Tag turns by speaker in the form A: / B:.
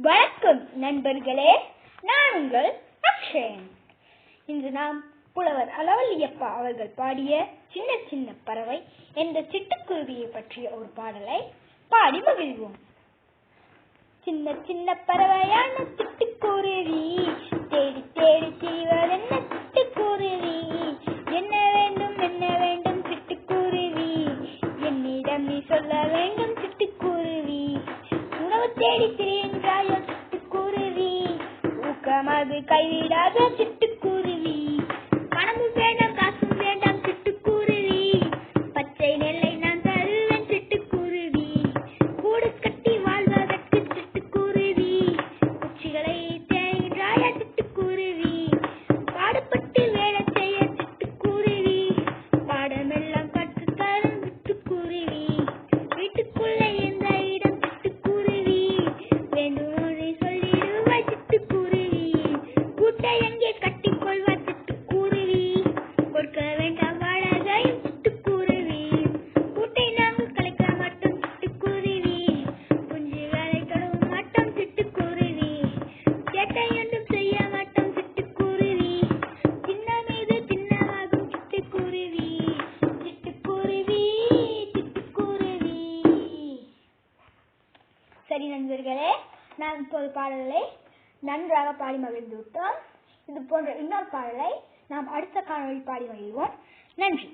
A: வணக்கம் நண்பர்களே, நான் உங்கள் அக்ஷயன். இன்று நாம் புலவர் அலவலியப்பா அவர்கள் பாடிய சின்ன சின்ன பறவை என்ற சிட்டுக்குருவியை பற்றிய ஒரு பாடலை பாடி மகிழ்வோம். சின்ன சின்ன பறவையான சிட்டுக்குருவி தேடி தேடி திரிவதென்ன சிட்டுக்குருவி, என்ன வேண்டும் சிட்டுக்குருவி, என்னிடம் நீ சொல்ல வேண்டும் சிட்டுக்குருவி. உணவு தேடி திரிகின்றாயோ சிட்டுக்குருவி, ஊக்கமது கைவிடாத சிட்டுக்குருவி. பணமும் வேண்டாம் காசும் வேண்டாம் சிட்டுக்குருவி, பச்சை நெல்லை நான் தருவேன் சிட்டுக்குருவி. கூடு கட்டி வாழ்வதற்கு சிட்டுக்குருவி, குச்சிகளை தேய்கின்றாயா சிட்டுக்குருவி. பாடுபட்டு வேலை செய்ய சிட்டுக்குருவி, பாடமெல்லாம் கற்றுத்தரும் சிட்டுக்குருவி. வீட்டுக்குள்ளே எந்த இடம் சிட்டுக்குருவி, வேண்டுமோனே சொல்லிடுவாய் சிட்டுக்குருவி. கூட்டை எங்கே கட்டிக்கொள்வாய் சிட்டுக்குருவி, கொடுக்க வேண்டாம் வாடகையும் சிட்டுக்குருவி. கூட்டை நாங்கள் கலைக்க மாட்டோம் சிட்டுக்குருவி, குஞ்சு வேலை கழுவ மாட்டோம் சிட்டுக்குருவி. சேட்டை ஒன்றும் செய்ய மாட்டோம் சிட்டுக்குருவி, சின்ன மீது சின்னமாகும் சிட்டுக்குருவி. சிட்டுக்குருவி சிட்டுக்குருவி. சரி நண்பர்களே, நாம் இப்போது பாடலை நன்றாக பாடி மகிழ்ந்து விட்டோம். இது போன்ற இன்னொரு பாடலை நாம் அடுத்த காணொளி பாடி மகிழ்வோம். நன்றி.